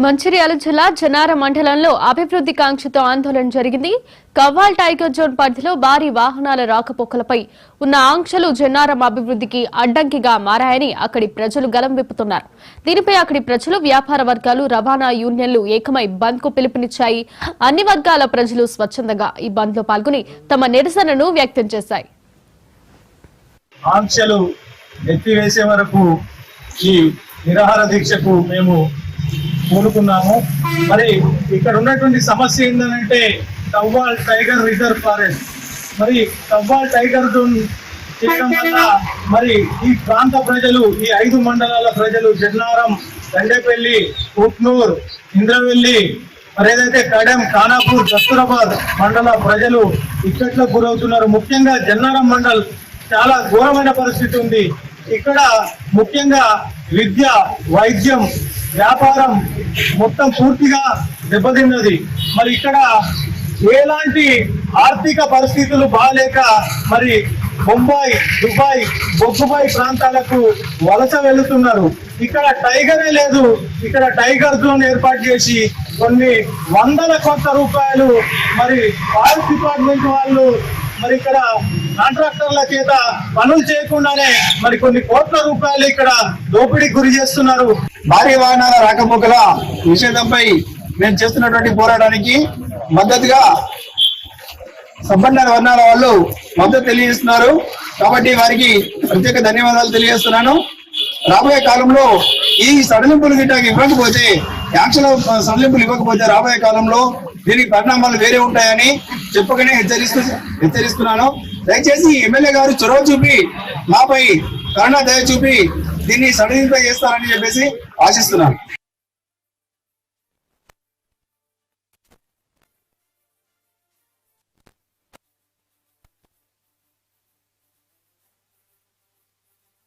మంచిర్యాల జిల్లా జనార మండలంలో అభివృద్ధి కాంక్షతో ఆందోళన జరిగింది. కవ్వాల్ టైగర్ జోన్ పరిధిలో భారీ వాహనాల రాకపోకలపై ఉన్న ఆంక్షలు జనారం అభివృద్ధికి అడ్డంకిగా మారాయని అక్కడి ప్రజలు గలం విప్పుతున్నారు. దీనిపై అక్కడి ప్రజలు, వ్యాపార వర్గాలు, రవాణా యూనియన్లు ఏకమై బంద్ కు పిలుపునిచ్చాయి. అన్ని వర్గాల ప్రజలు స్వచ్ఛందంగా ఈ బంద్ లో పాల్గొని తమ నిరసనను వ్యక్తం చేశాయి. ఆంక్షలు ఎత్తివేసే వరకు ఈ నిరాహార దీక్షకు మేము కోరుకున్నాము. మరి ఇక్కడ ఉన్నటువంటి సమస్య ఏంటంటే కవ్వాల్ టైగర్ రిజర్వ్ ఫారెస్ట్, మరి కవ్వాల్ టైగర్ జోన్ చేయడం వల్ల మరి ఈ ప్రాంత ప్రజలు, ఈ 5 మండలాల ప్రజలు, జన్నారం, దండేపల్లి, ఉట్నూర్, ఇంద్రవెల్లి, మరి ఏదైతే కడెం, ఖానాపూర్, దస్తూరాబాద్ మండల ప్రజలు ఇక్కట్లకు గురవుతున్నారు. ముఖ్యంగా జన్నారం మండల్ చాలా ఘోరమైన పరిస్థితి ఉంది. ఇక్కడ ముఖ్యంగా విద్య, వైద్యం, వ్యాపారం మొత్తం పూర్తిగా దెబ్బతిన్నది. మరి ఇక్కడ ఎలాంటి ఆర్థిక పరిస్థితులు బాగాలేక మరి ముంబై, దుబాయ్, బొగ్గుబాయ్ ప్రాంతాలకు వలస వెళుతున్నారు. ఇక్కడ టైగరే లేదు. ఇక్కడ టైగర్ జోన్ ఏర్పాటు చేసి కొన్ని వందల కోట్ల రూపాయలు మరి ఫారెస్ట్ డిపార్ట్మెంట్ వాళ్ళు మరి ఇక్కడ కాంట్రాక్టర్ల చేత పనులు చేయకుండానే మరి కొన్ని కోట్ల రూపాయలు ఇక్కడ దోపిడీకి గురి చేస్తున్నారు. భారీ వాహనాల రాకపోకల నిషేధంపై మేము చేస్తున్నటువంటి పోరాటానికి మద్దతుగా సంపన్న వర్ణాల వాళ్ళు మద్దతు తెలియజేస్తున్నారు. కాబట్టి వారికి ప్రత్యేక ధన్యవాదాలు తెలియజేస్తున్నాను. రాబోయే కాలంలో ఈ సడలింపులు గిట్టాకి ఇవ్వకపోతే, యాక్షల సడలింపులు ఇవ్వకపోతే రాబోయే కాలంలో దీనికి పరిణామాలు వేరే ఉంటాయని చెప్పకనే హెచ్చరిస్తున్నాను. దయచేసి ఎమ్మెల్యే గారు చొరవ చూపి మాపై కరుణ దయ చూపి దీన్ని సడలింప చేస్తారని చెప్పేసి ఆశిస్తున్నాను.